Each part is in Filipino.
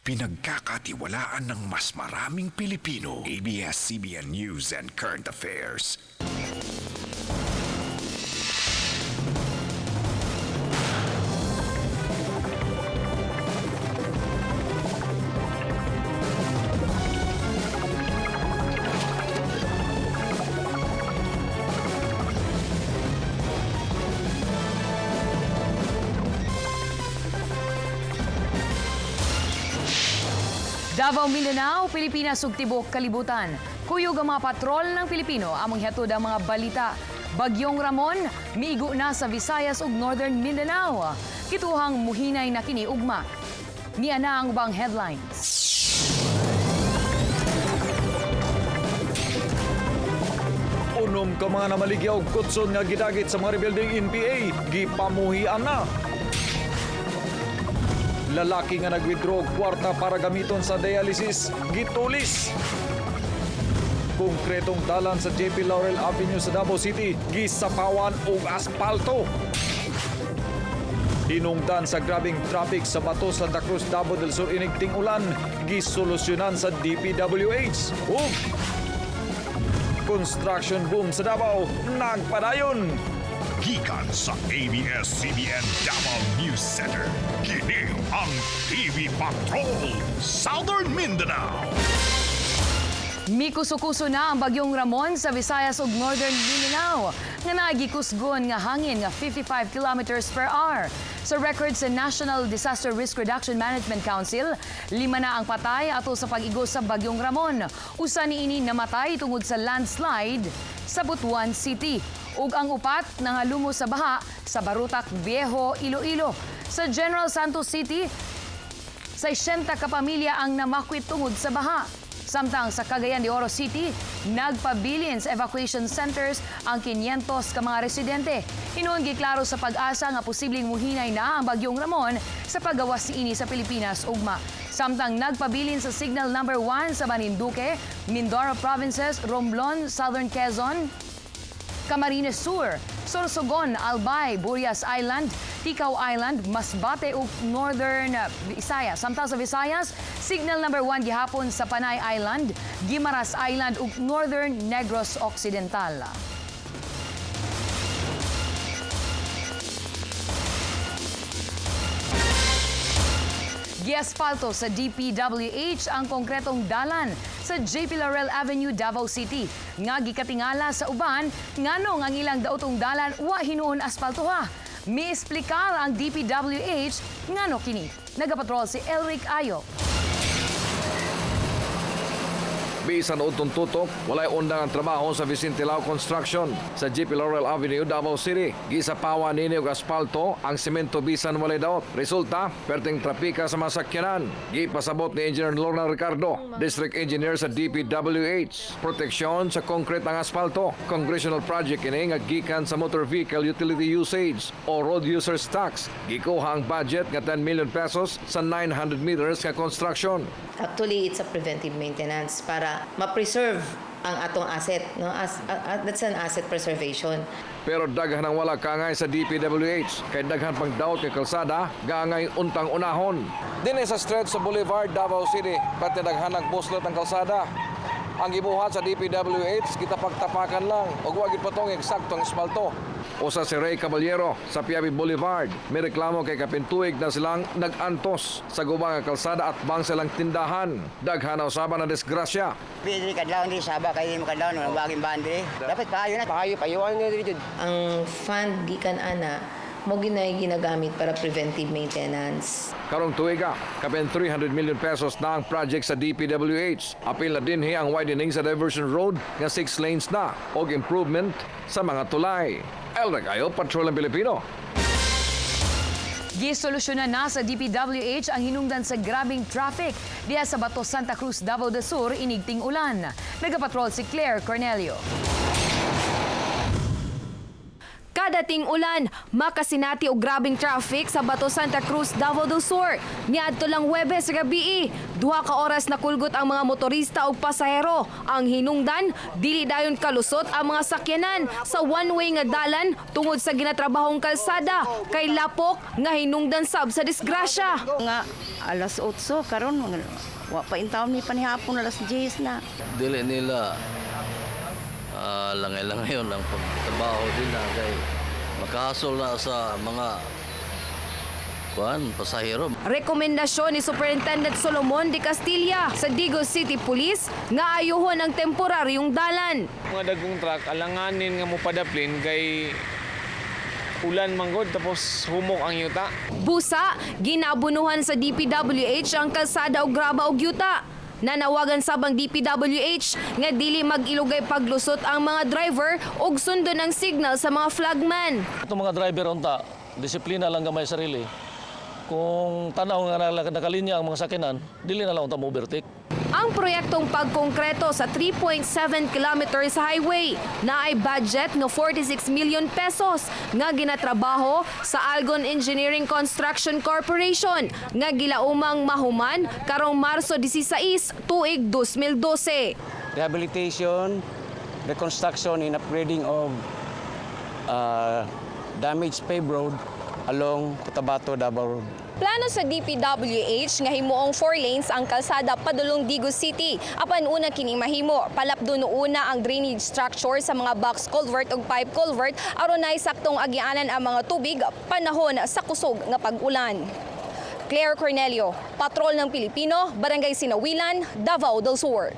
pinagkakatiwalaan ng mas maraming Pilipino. ABS-CBN News and Current Affairs. Davao, Mindanao, Pilipinas ug tibuok kalibutan. Kuyog ang mga patrol ng Pilipino among hiatod ang mga balita. Bagyong Ramon miigo na sa Visayas ug Northern Mindanao. Kituhang muhinay na kini ugma. Niya na ang ubang headlines. Unom ka mga namaligyaw kutson nga gidagit sa mga rebuilding NPA, gipamuhian na. Lalaki nga nag-withdraw kwarta para gamiton sa dialysis, gitulis. Konkretong dalan sa JP Laurel Avenue sa Davao City, gisapawan og aspalto. Hinungdan sa grabing traffic sa Bato, Santa Cruz, Davao del Sur inigting ulan, gisolusyonan sa DPWH. Ug construction boom sa Davao, nagpadayon. Gikan sa ABS-CBN Davao News Center. Kini ang TV Patrol Southern Mindanao. Mikuso-kuso na ang bagyong Ramon sa Visayas ug Northern Mindanao nga nagikusgon nga hangin nga 55 kilometers per hour. Sa record sa National Disaster Risk Reduction Management Council, 5 na ang patay ato sa pag-igos sa bagyong Ramon. Usa niini namatay tungod sa landslide sa Butuan City. Ug ang upat nangalumo sa baha sa Barutak, Viejo, Iloilo. Sa General Santos City, 60 ka pamilya ang namakwit tungod sa baha. Samtang sa Cagayan de Oro City, nagpabilin sa evacuation centers ang 500 ka mga residente. Hinuon giklaro sa pag-asa nga posibleng muhinay na ang bagyong Ramon sa paggawas niini sa Pilipinas ugma. Samtang nagpabilin sa signal number 1 sa Marinduque, Mindoro Provinces, Romblon, Southern Quezon, Camarines Sur, Sorsogon, Albay, Burias Island, Ticao Island, Masbate ug Northern Visayas. Samtang sa Visayas, signal number 1 gihapon sa Panay Island, Guimaras Island ug Northern Negros Occidental. Giaspalto sa DPWH ang konkretong dalan sa JP Laurel Avenue, Davao City. Nga gikatingala sa uban, nganong ang ilang daotong dalan wa hinuon aspaltoha. Miesplikar ang DPWH ngano kini. Nagapatrol si Elric Ayo. Bisan utong tutok, walay undang ang trabaho sa Vicente Lau Construction sa JP Laurel Avenue, Davao City. Gisapawan nini og aspalto ang semento bisan walay daot. Resulta, perting trapika sa masakyanan. Gipasabot ni Engineer Lorna Ricardo, District Engineer sa DPWH. Proteksyon sa concrete ang aspalto. Congressional project ini nga gikan sa Motor Vehicle Utility Usage o Road Users Tax. Gikuha ang budget nga 10 million pesos sa 900 meters nga construction. Actually, it's a preventive maintenance para ma-preserve ang atong asset. No? That's an asset preservation. Pero daghan ang wala kangay sa DPWH kay daghan pang daot kay kalsada gangay untang unahon. Dinhi sa stretch sa Boulevard, Davao City, pati daghan ang buslot ang kalsada. Ang gibuhat sa DPWH kita pagtapakan lang ug wa gid patong eksaktong espalto. Usa si Ray Caballero sa Piabi Boulevard, may reklamo kay kapintuig na silang nag-antos sa gubang nga kalsada at bang silang tindahan. Daghan usaban na disgrasya. Pwede kadlaw ni saba kay mo kadlaw no baging bande. Dapat kayo na payuan ni diri. Ang fund gikan ana mo ginay ginagamit para preventive maintenance. Karong tuiga, kapin 300 million pesos na ang project sa DPWH. Apil na dinhi ang widening sa diversion road nga 6 lanes na o improvement sa mga tulay. Elric Ayo, Patrol ng Pilipino. Gisolusyonan na sa DPWH ang hinungdan sa grabing traffic diya sa Bato, Santa Cruz, Davao del Sur, inigting ulan. Nagapatrol si Claire Cornelio. Padating ulan, makasinati og grabing traffic sa Bato Santa Cruz, Davao del Sur. Niadto lang Huwebes gabi, 2 ka oras na kulgot ang mga motorista ug pasahero. Ang hinungdan, dili dayon kalusot ang mga sakyanan sa one-way nga dalan tungod sa ginatrabahong kalsada kay lapok nga hinungdan sab sa disgrasya. Nga alas 8 karon wa pa intawon mi panihapon alas 10 na. Dili nila langay-langay yun ang pagtrabaho nila kay makahasol na sa mga pasahero. Rekomendasyon ni Superintendent Solomon de Castilla sa Digos City Police nga ayuhon ang temporaryong dalan. Mga dagkong truck, alanganin nga mo padaplin kay ulan manggod tapos humok ang yuta. Busa, ginabunuhan sa DPWH ang kalsada og graba og yuta. Nanawagan sabang DPWH nga dili mag-ilugay paglusot ang mga driver og sundo ng signal sa mga flagman. Itong mga driver unta, disiplina lang gamay sarili. Kung tanaw nga nakalinya ang mga sakinan, dili na lang unta mo overtake. Ang proyektong pagkongkreto sa 3.7 kilometers highway na ay budget ng 46 million pesos nga ginatrabaho sa Algon Engineering Construction Corporation nga gilaumang mahuman karong Marso 16, tuig 2012. Rehabilitation, reconstruction and upgrading of damaged paved road along Cotabato, Davao Road. Plano sa DPWH nga himuong 4 lanes ang kalsada padulong Digos City. Apan una kining mahimo, palapdon una ang drainage structure sa mga box culvert ug pipe culvert aron nay saktong agianan ang mga tubig panahon sa kusog nga pag-ulan. Claire Cornelio, Patrol ng Pilipino, Barangay Sinawilan, Davao del Sur.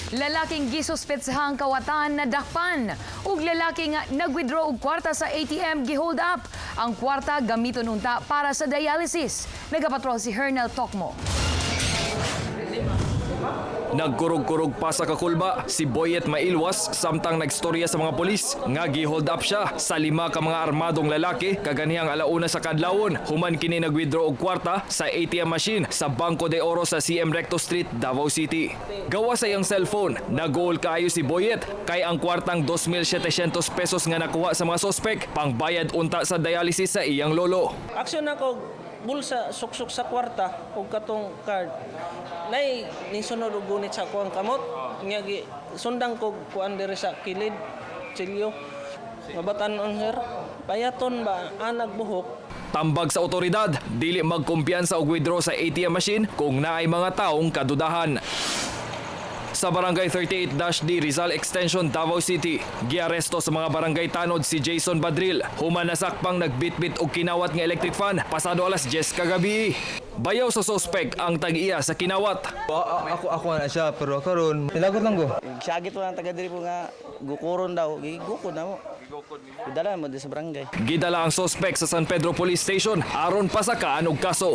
Lalaking gisuspetsahang kawatan na dakpan ug lalaki nga nag-withdraw og kwarta sa ATM gihold up. Ang kwarta gamiton unta para sa dialysis. Nagapatrol si Hernel Tokmo. Nagkurog-kurog pa sa kakulba si Boyet Mailwas samtang nagstorya sa mga polis nga gi-hold up siya sa 5 ka mga armadong lalaki kaganihang alauna sa kadlawon human kini nag-withdraw og kwarta sa ATM machine sa Banco de Oro sa CM Recto Street, Davao City. Gawa sa iyang cellphone, nag-goal kaayo si Boyet kay ang kwartang 2,700 pesos nga nakuha sa mga sospek pangbayad unta sa dialysis sa iyang lolo. Aksyon ako bulsa suksok sa kwarta ug katong card. Nay ning sunod og gunit sa kuang kamot nya gi sundang ko kuan diri sa kilid silyo. Mabatan-on sir. Payaton ba anag buhok. Tambag sa otoridad, dili magkumpiyansa og withdraw sa ATM machine kung naay mga taong kadudahan. Sa Barangay 38-D Rizal Extension, Davao City, giaresto sa mga barangay tanod si Jason Badril. Human nasakpang nagbitbit og kinawat nga electric fan pasado alas 10 kagabi. Bayaw sa sospek ang tag-iya sa kinawat. Ako na siya pero karon nilagot lang ko. Sagit ko lang taga diri po nga gukuron daw. Gigukod na mo. Idala mo di sa barangay. Gidala ang sospek sa San Pedro Police Station aron pasakaan og kaso.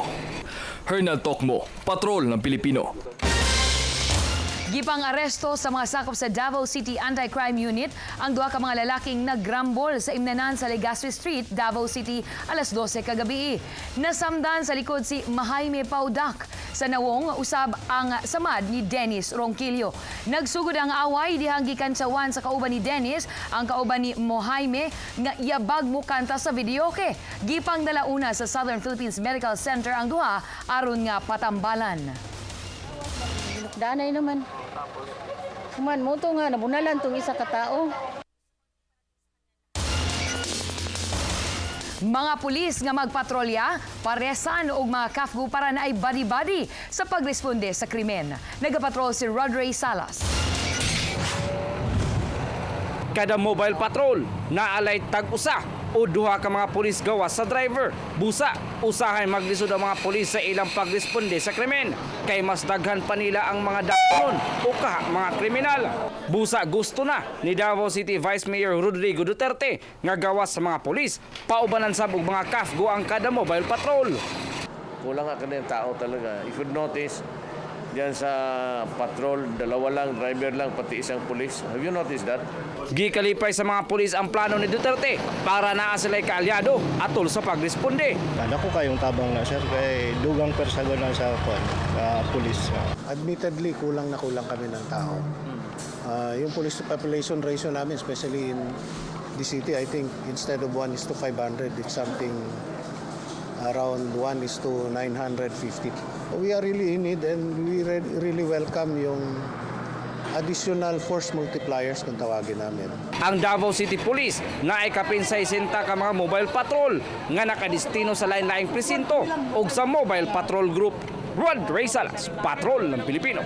Hernel Tokmo, Patrol ng Pilipino. Gipang aresto sa mga sakop sa Davao City Anti-Crime Unit ang 2 ka mga lalaking nagrambol sa imnanan sa Legazpi Street, Davao City alas 12 kagabi. Nasamdan sa likod si Mahaime Paudak. Sa nawong usab ang samad ni Dennis Ronquillo. Nagsugod ang away dihang gikantsawan sa kauban ni Dennis ang kauban ni Mahaime nga yabag mo kanta sa videoke. Gipang dalauna sa Southern Philippines Medical Center ang duha aron nga patambalan. Danay naman. Kuman mo to nga nabunalan tong isa ka tao. Mga pulis nga magpatrolya, paresan og mga kafgu para na ay body-body sa pagresponde sa krimen. Nagapatrol si Rodray Salas. Kada mobile patrol naalay tag-usa o 2 ka mga pulis gawas sa driver. Busa, usahay maglisod ang mga pulis sa ilang pagresponde sa krimen kay mas daghan pa nila ang mga dakon o mga kriminal. Busa, gusto na ni Davao City Vice Mayor Rodrigo Duterte nga gawas sa mga pulis paubanan sa mga kafgo ang kada mobile patrol. Kulang ka ng tao talaga. If you notice, diyan sa patrol, 2 lang, driver lang, pati isang pulis. Have you noticed that? Gikalipay sa mga pulis ang plano ni Duterte para naa sila'y kaalyado atol sa pagresponde. Ako kayong tabang na sir, kay dugang persagon na sa pulis. Admittedly, kulang na kulang kami ng tao. Yung police to population ratio namin, especially in the city, I think instead of 1:500, it's something around 1:950. We are really in need and we really welcome yung additional force multipliers kung tawagin namin. Ang Davao City Police na ay kapinsay sinta ka mga mobile patrol nga nakadestino sa lain-laing presinto o sa mobile patrol group. Rod Reysalas, Patrol ng Pilipino.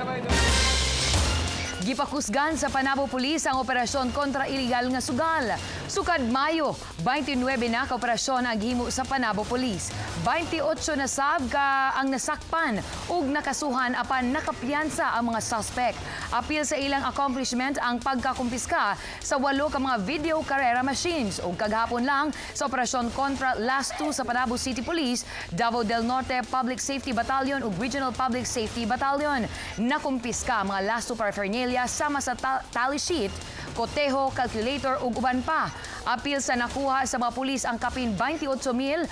Gipakusgan sa Panabo Police ang operasyon kontra iligal nga sugal. Sukad Mayo, 29 na ka operasyon ang gihimo sa Panabo Police. 28 na sab ka ang nasakpan ug nakasuhan apan nakapiyansa ang mga suspect. Apil sa ilang accomplishment ang pagkakumpiska sa 8 ka mga video carrera machines ug kaghapon lang sa operasyon kontra last 2 sa Panabo City Police, Davao del Norte Public Safety Battalion ug Regional Public Safety Battalion. Nakumpiska ang mga last 2 paraphernalia sama sa tally sheet, koteho, calculator ug uban pa. Apil sa nakuha sa mga pulis ang kapin 28,800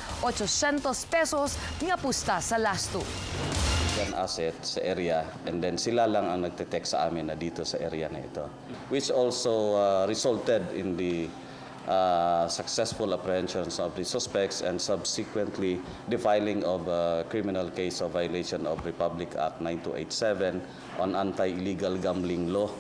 pesos nga pusta sa last 2. Yan asset sa area and then sila lang ang nagte-text sa amin na dito sa area na ito, which also resulted in the successful apprehensions of the suspects and subsequently the filing of a criminal case of violation of Republic Act 9287 on anti-illegal gambling law.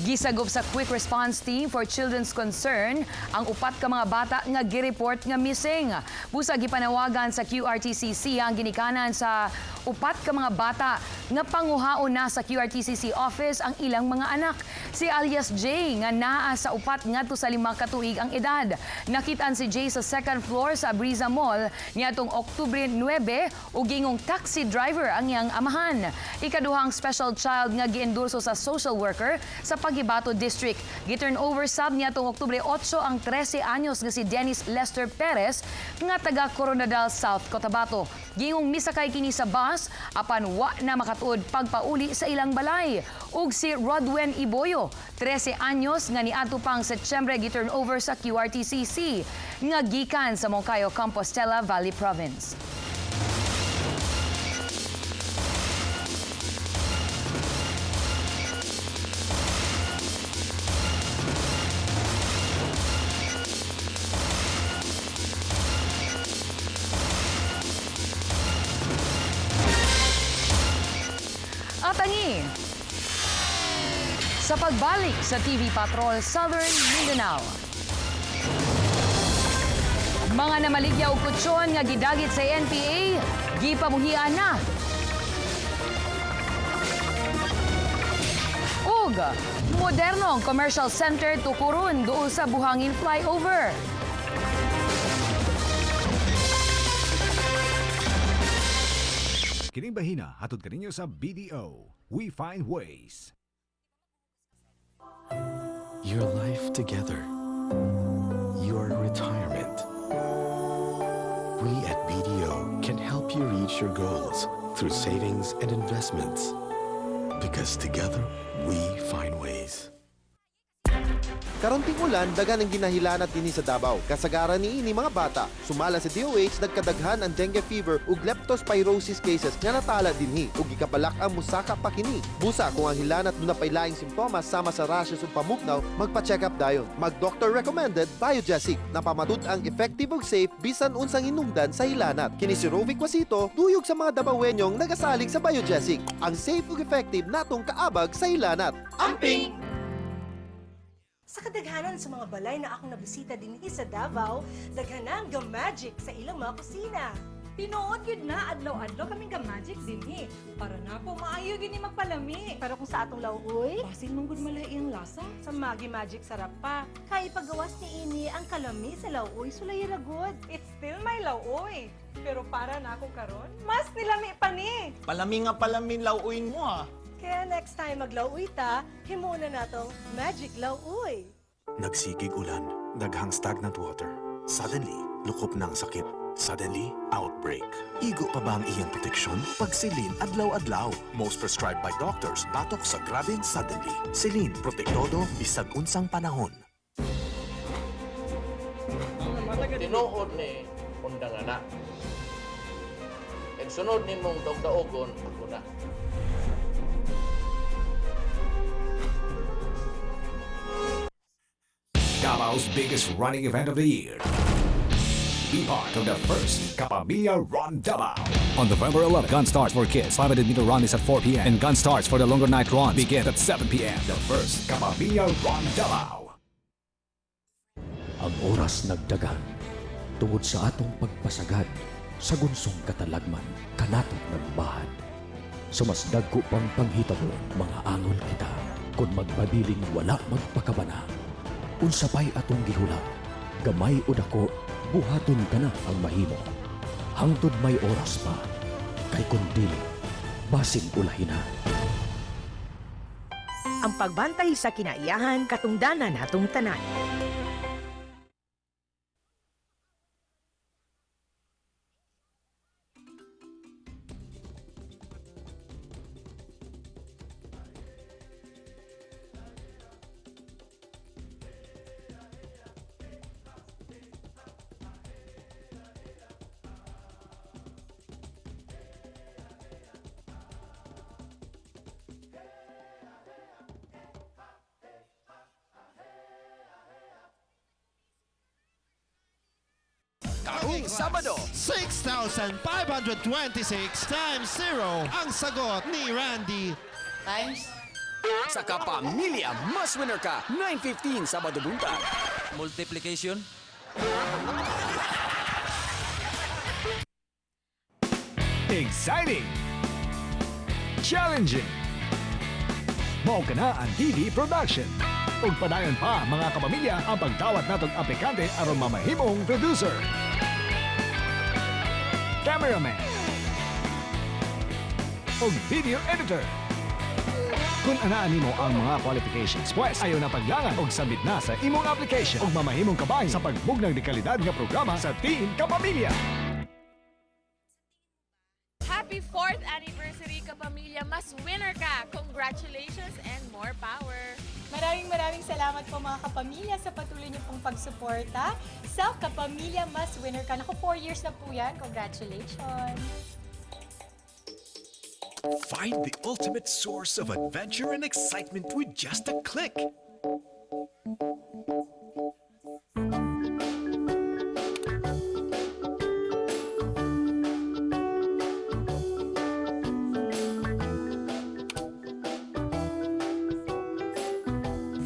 Gisagop sa Quick Response Team for Children's Concern ang 4 ka mga bata nga gireport nga missing. Busa gipanawagan sa QRTCC ang ginikanan sa 4 ka mga bata nga panguhaon na sa QRTCC office ang ilang mga anak. Si alias J nga naa sa 4 ngadto sa 5 ka tuig ang edad. Nakitaan si J sa 2nd floor sa Briza Mall niadtong Oktubre 9 ug gingong taxi driver ang iyang amahan. Ikaduhang special child nga giendorso sa social worker sa Pagibato District. Giturn over sab niadtong Oktubre 8 ang 13 anyos nga si Dennis Lester Perez nga taga Coronadal South, Cotabato. Gingong misakay kini sa bus apan wa na makatuod pagpauli sa ilang balay. Ug si Rodwen Iboyo, 13 anyos nga niadto pang Setyembre giturn over sa QRTCC nga gikan sa Moncayo, Compostela Valley Province. Atangi sa pagbalik sa TV Patrol Southern Mindanao. Mga namaligya og kutsyon nga gidagit sa NPA, gipamuhian na. Ug modernong commercial center tukuron duol sa Buhangin Flyover. Kining bahina hatod kaninyo sa BDO. We find ways. Your life together. Your retirement. We at BDO can help you reach your goals through savings and investments. Because together, we find ways. Karonting ulan, dagan ang ginahilanat dinhi sa Davao. Kasagaran niini mga bata. Sumala sa DOH, nagkadaghan ang dengue fever ug leptospirosis cases nga natala dinhi ug gikabalak ang musaka pa kini. Busa kung ang hilanat na pay laing simptomas sama sa rashes ug pamugnaw, magpa-check up dayon. Mag-doctor recommended Biogesic na pamatud ang effective ug safe bisan unsang hinungdan sa hilanat. Kini si Rovic Wasito, duyog sa mga Davaoenyong nagasalig sa Biogesic. Ang safe ug effective natong kaabag sa hilanat. Amping! Sa kadaghanan sa mga balay na akong nabisita din sa Davao, daghanan ga-magic sa ilang mga kusina. Tinuod yun na, adlaw-adlaw kaming ga-magic din para na po maayo gini magpalami. Pero kung sa atong lauoy, basin mong good malay ang lasa. sa Magi Magic sarap pa. Kaya pagawas ni ini ang kalami sa lauoy sulay ragod. It's still my lauoy. Pero para na ako karon, mas nilami pa ni. Palami nga palamin lauuin mo ah. Kaya next time maglauoy ta, himuna natong Magic Lauoy. Nagsikig ulan, daghang stagnant water. Suddenly, lukop na ang sakit. Suddenly, outbreak. Igo pa ba ang iyang proteksyon? Pagsilin adlaw-adlaw. Most prescribed by doctors, batok sa grabing suddenly. Silin, protektodo, bisag unsang panahon. Tinuod ni undang anak. And sunod ni mong daog-daogon, ako na. Davao's biggest running event of the year. Be part of the first Kapamilya Run Davao. On November 11, Gun Starts for Kids 500-meter run is at 4 p.m. and Gun Starts for the longer night run begin at 7 p.m. The first Kapamilya Run Davao. Ang oras nagdagan tungod sa atong pagpasagad sa gunsong katalagman kanatok nagbahad. Sumasdag ko pang panghitabo mga angol kita kung magpabiling wala magpakabana. Unsapay atong gihula, gamay o dako, buhaton ka na ang mahimo. Hangtod may oras pa, kay kung dili, basing ulahin na. Ang pagbantay sa kinaiyahan, katungdanan natong tanan. Karong Sabado, 6,526 times 0 ang sagot ni Randy. Times? Sa Kapamilya, mas winner ka. 9:15 Sabado buntag. Multiplication? Exciting! Challenging! Mao ka na ang TV production. Ug padayon pa mga kapamilya ang pagdawat natong aplikante aron mamahimong producer. Cameraman. Ug video editor. Kung anaan nimo ang mga qualifications, pues ayaw na paglangan og submit na sa imong application ug mamahimong kabay sa pagbugnag de kalidad nga programa sa Team Kapamilya. Happy 4th anniversary Kapamilya, mas winner ka! Congratulations and more power! Maraming salamat po mga kapamilya sa patuloy niyo pong pagsuporta sa Kapamilya Mas Winner Ka. Naku, 4 years na po yan. Congratulations! Find the ultimate source of adventure and excitement with just a click.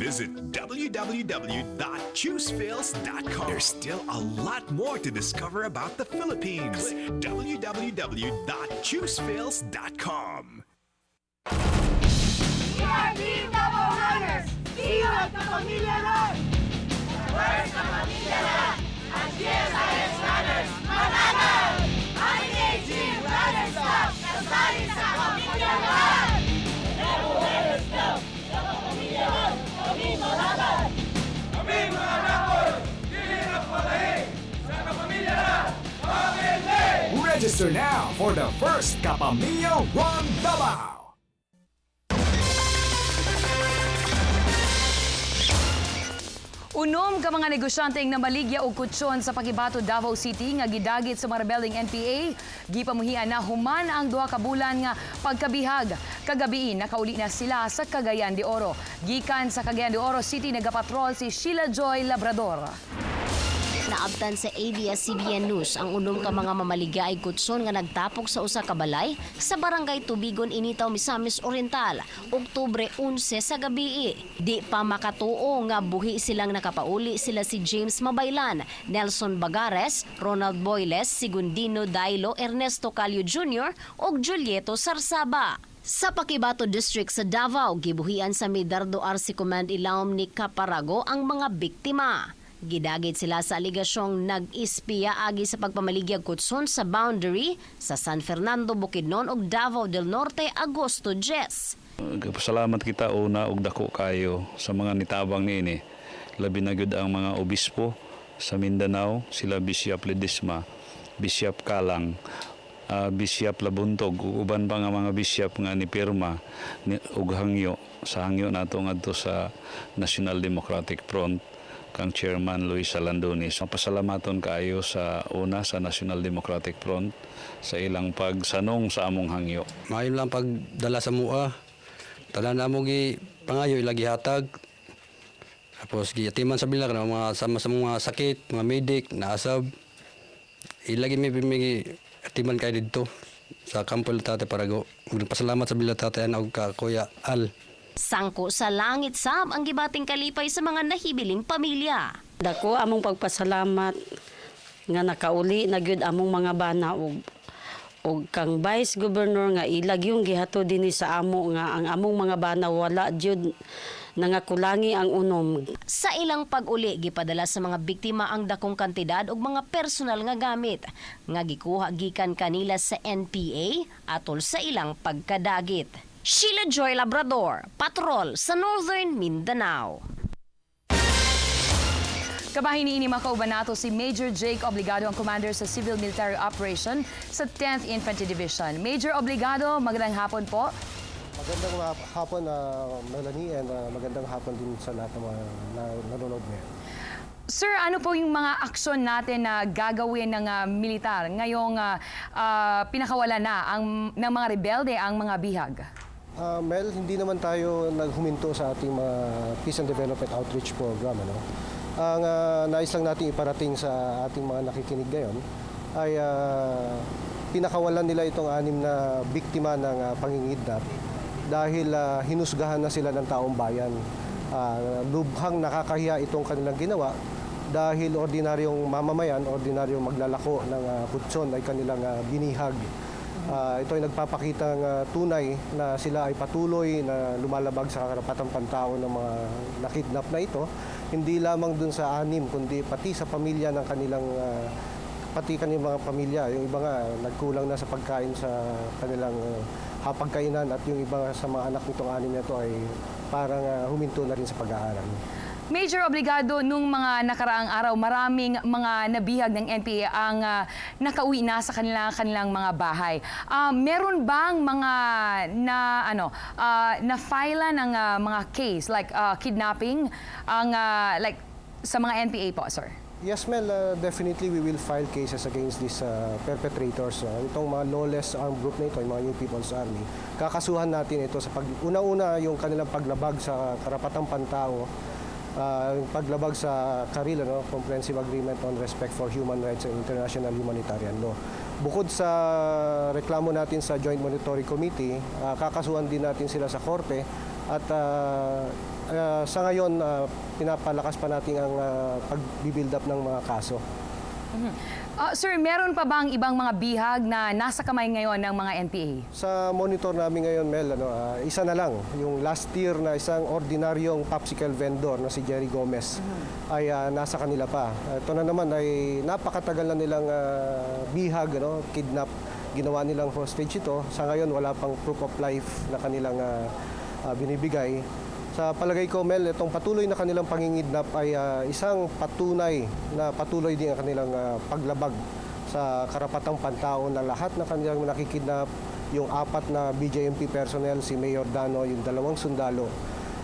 Visit www.choosefills.com. There's still a lot more to discover about the Philippines. www.choosefills.com. We are Team Davao Runners! See you at Kapamilya Run! Where's Kapamilya Run? At GSIS Runners, Mananal! Engaging runners club, kasali sa Kapamilya Run! Davao Runners Club, sa Kapamilya Run, kami malaban! Kami mga rapor, dili na palahi! Sa Kapamilya Run, kami Register now for the first Kapamilya Run Davao. Unom ka mga negosyante na maligya og kutsyon sa Pagibato, Davao City nga gidagit sa mga rebelling NPA. Gipamuhian na human ang 2 ka bulan nga pagkabihag. Kagabi nakauli na sila sa Cagayan de Oro. Gikan sa Cagayan de Oro City nagapatrol si Sheila Joy Labrador. Naabtan sa ABS-CBN News ang unom ka mga mamaligya ay kutson nga nagtapok sa usa ka balay sa barangay Tubigon, Initaw, Misamis Oriental, Oktubre 11 sa gabi. Di pa makatuo nga buhi silang nakapauli sila si James Mabaylan, Nelson Bagares, Ronald Boyles, Sigundino Dailo, Ernesto Calio Jr. ug Julieto Sarsaba. Sa Paquibato District sa Davao, gibuhian sa Midardo RC Command Ilawom ni Caparago ang mga biktima. Gidagit sila sa aligasyong nag-ispiya agi sa pagpamaligyag kutson sa boundary sa San Fernando, Bukidnon ug Davao del Norte, Agosto 10. Salamat kita una og dako kayo sa mga nitabang niini. Labi na gyud ang mga obispo sa Mindanao, sila Bishop Ledesma, Bishop Kalang, Bishop Labuntog, ug uban pa nga mga bishop nga ni pirma ug hangyo sa hangyo nato ngadto sa National Democratic Front kang Chairman Luis Salandones. Pasalamaton kaayo sa una sa National Democratic Front sa ilang pagsanong sa among hangyo. Maayong lang pagdala sa mua. Tanan na mo gi pangayo ilagi hatag. Tapos giyatiman sa bilang na mga sama sa mga sakit, mga medic, naasab. Ilagi may atiman kay dito sa kampo tate para go. Pasalamat sa bilang tate og ka Kuya Al. Sangko sa langit sab ang gibating kalipay sa mga nahibiling pamilya. Dako among pagpasalamat nga nakauli na gyud among mga bana og kang Vice Governor nga ilag yung gihato dinhi sa amo nga ang among mga bana wala jud nangakulangi ang unom. Sa ilang pag-uli gipadala sa mga biktima ang dakong kantidad og mga personal nga gamit nga gikuha gikan kanila sa NPA atol sa ilang pagkadagit. Sheila Joy Labrador, Patrol sa Northern Mindanao. Kabahin ni makauban nato si Major Jake Obligado, ang commander sa Civil Military Operation sa 10th Infantry Division. Major Obligado, magandang hapon po. Magandang hapon, Melanie, and magandang hapon din sa lahat ng mga nanonood ngayon. Sir, ano po yung mga aksyon natin na gagawin ng militar ngayong pinakawala na ng mga rebelde ang mga bihag? Mel, hindi naman tayo naghuminto sa ating mga Peace and Development Outreach Program. Ang nais lang natin iparating sa ating mga nakikinig ngayon ay pinakawalan nila itong 6 na biktima ng pangingidnap dahil hinusgahan na sila ng taong bayan. Lubhang nakakahiya itong kanilang ginawa dahil ordinaryong mamamayan, ordinaryong maglalako ng kutson ay kanilang binihag. Ito ay nagpapakitang tunay na sila ay patuloy na lumalabag sa karapatang pantao ng mga nakidnap na ito. Hindi lamang dun sa 6, kundi pati sa pamilya ng kanilang mga pamilya. Yung iba nga nagkulang na sa pagkain sa kanilang hapagkainan at yung iba sa mga anak nitong 6 na ito ay parang huminto na rin sa pag-aaral. Major Obligado, nung mga nakaraang araw, maraming mga nabihag ng NPA ang nakauwi na sa kanilang mga bahay. Meron bang mga na-file ng mga case like kidnapping like sa mga NPA po, sir? Yes, Mel, definitely we will file cases against these perpetrators. Itong mga lawless armed group na ito, yung mga New People's Army, kakasuhan natin ito sa una-una yung kanilang paglabag sa karapatang pantao, yung paglabag sa CARIL, Comprehensive Agreement on Respect for Human Rights and International Humanitarian Law. Bukod sa reklamo natin sa Joint Monitoring Committee, kakasuhan din natin sila sa korte at sa ngayon, pinapalakas pa natin ang pag-build up ng mga kaso. Sir, meron pa bang ibang mga bihag na nasa kamay ngayon ng mga NPA? Sa monitor namin ngayon, Mel, isa na lang. Yung last year na isang ordinaryong popsicle vendor na si Jerry Gomez ay nasa kanila pa. Ito na naman ay napakatagal na nilang bihag, kidnap. Ginawa nilang hostage ito. Sa ngayon, wala pang proof of life na kanilang binibigay. Sa palagay ko, Mel, itong patuloy na kanilang pangingidnap ay isang patunay na patuloy din ang kanilang paglabag sa karapatang pantao na lahat na kanilang nakikidnap, yung 4 na BJMP personnel, si Mayor Dano, yung 2 sundalo.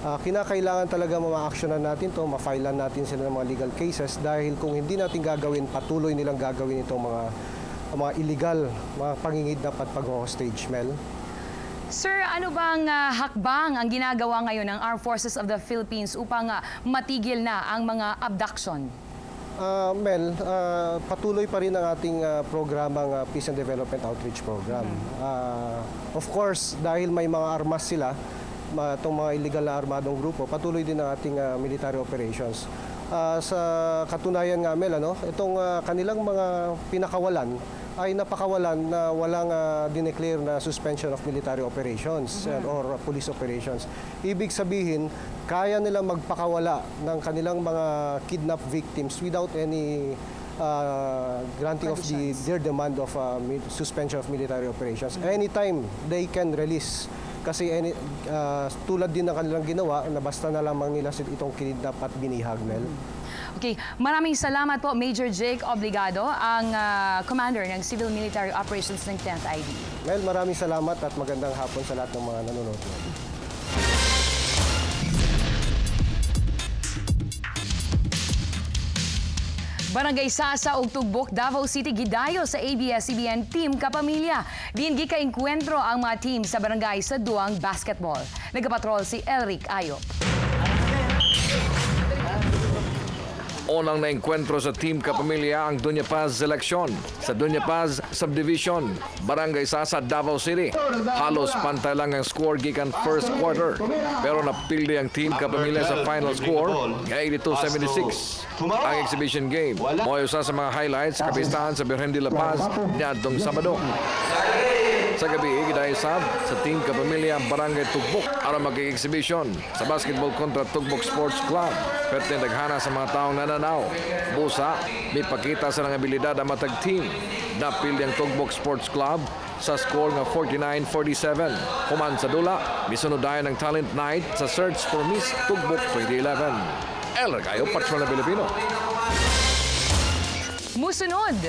Kinakailangan talaga ma-actionan natin to, ma-filean natin sila ng mga legal cases dahil kung hindi natin gagawin, patuloy nilang gagawin itong mga illegal, mga pangingidnap at pag-hostage, Mel. Sir, ano bang hakbang ang ginagawa ngayon ng Armed Forces of the Philippines upang matigil na ang mga abduction? Mel, patuloy pa rin ang ating programang Peace and Development Outreach Program. Of course, dahil may mga armas sila, itong mga illegal na armadong grupo, patuloy din ang ating military operations. Sa katunayan nga, Mel, itong kanilang mga pinakawalan, ay napakawalan na walang dineclare na suspension of military operations or police operations. Ibig sabihin, kaya nilang magpakawala ng kanilang mga kidnap victims without any granting of their demand of suspension of military operations. Anytime they can release. Kasi tulad din ng kanilang ginawa na basta na lamang nila itong kidnap at binihag, Mel. Okay, maraming salamat po, Major Jake Obligado, ang commander ng Civil Military Operations ng 10th ID. Mel, maraming salamat at magandang hapon sa lahat ng mga nanonood. Barangay Sasa ug Tugbok, Davao City gidayo sa ABS-CBN Team Kapamilya. Diin gika-enkwentro ang mga team sa barangay sa duang basketball. Nagapatrol si Elric Ayop. Unang naengkwentro sa Team Kapamilya ang Dunya Paz seleksyon sa Dunya Paz Subdivision, Barangay Sasa, Davao City. Halos pantay lang ang score gikan first quarter. Pero napildi ang Team Kapamilya sa final score nga 82-76. Ang exhibition game mo usa sa mga highlights sa kapistahan sa Virgen de la Paz niadtong Sabado. Sa gabi, gidayasab sa Team Kapamilya Barangay Tugbok aron mag-exhibition sa basketball kontra Tugbok Sports Club. Pertin daghana sa mga taong nananaw. Busa, may pakita sa ng abilidad ang matag team. Napildi ang Tugbok Sports Club sa score nga 49-47. Human sa dula, misunudayan ng Talent Night sa Search for Miss Tugbok 2011. Eller kayo, Patrol na Pilipino. Musunod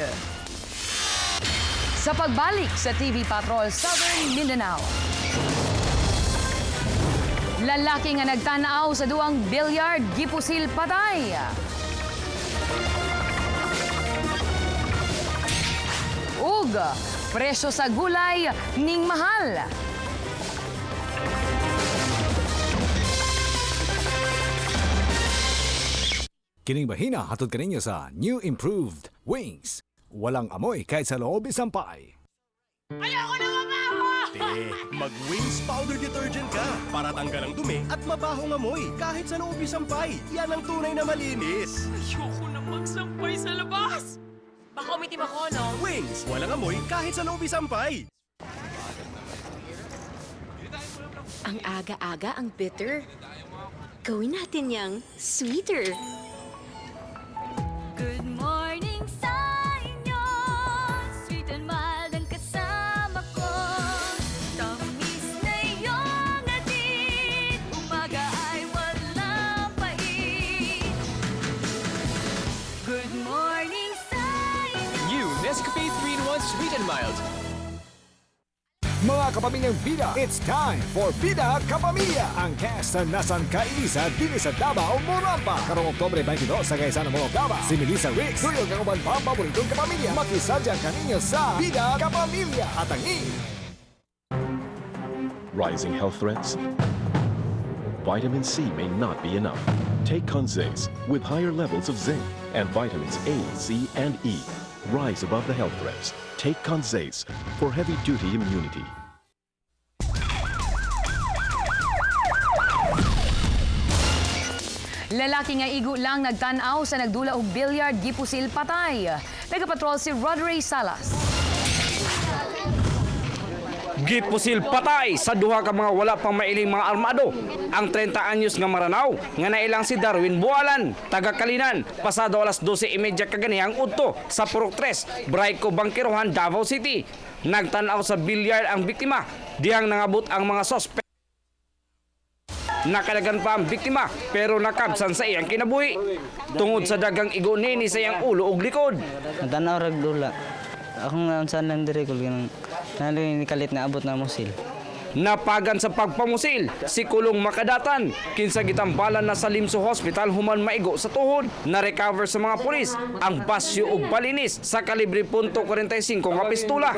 sa pagbalik sa TV Patrol Southern Mindanao. Lalaki nga nagtanaw sa duang bilyard gipusil patay. Ug presyo sa gulay ning mahal. Kining bahina hatod kaninyo sa New Improved Wings. Walang amoy kahit sa loob isampay. Mag-Wings Powder Detergent ka para tanggal ang dumi at mabahong amoy kahit sa loob isampay. Yan ang tunay na malinis. Ayoko na magsampay sa labas! Baka umitim ako, no? Wings, walang amoy kahit sa loob isampay. Ang aga-aga ang bitter. Gawin natin yang sweeter. Good morning sa inyo. Sweet and mild ang kasama ko. Tamis na iyong atin. Umaga ay walang pait. Good morning sa inyo. New Nescafe 3-in-1 Sweet and Mild. Mga kapamilyang bida, it's time for Bida Kapamilya! Ang cast na nasan kaisa din sa Davao, Morampa. Karong Oktobre 22 sa Kaysa ng Morampa. Si Melissa Ricks, tuyog ang uban pa paboritong kapamilya. Makisadya kaninyo sa Bida Kapamilya. At ang Rising health threats? Vitamin C may not be enough. Take Conzace with higher levels of zinc and vitamins A, C, and E. Rise above the health threats. Take Conzace for heavy-duty immunity. Lalaki nga igo lang nagtanaw sa nagdula og bilyard gipusil patay. Nagapatrol si Rodri Salas. Gipusil patay sa duha ka mga wala pang mailing mga armado. Ang 30 anyos nga maranaw nga nailang si Darwin Bualan, taga Kalinan, pasado alas 12:30 kaganihang udto sa Purok 3, Brayco, Bangkirohan, Davao City. Nagtanaw sa bilyard ang biktima, dihang nangabot ang mga sospek. Nakalagan pa ang biktima pero nakabsan sa iyang kinabuhi tungod sa dagang igo nini sa iyang ulo ug likod. Natanaw rag dula. Akong saan lang dire ko ganang kalit na abot na musil. Napagan sa pagpamusil si Kulong Makadatan, kinsa gitambalan na sa Limso Hospital human maigo sa tuhod. Na-recover sa mga pulis ang basyo ug balinis sa kalibre .45 nga pistola.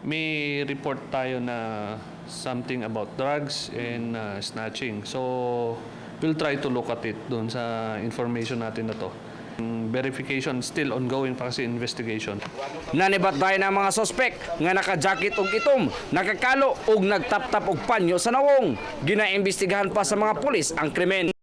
May report tayo na something about drugs and snatching. So, we'll try to look at it doon sa information natin na to. Verification still ongoing pa kasi investigation. Nanibat tayo ng mga sospek nga naka-jacket og itom, nakakalo og nagtap-tap og panyo sa nawong. Ginaimbestigahan pa sa mga pulis ang krimen.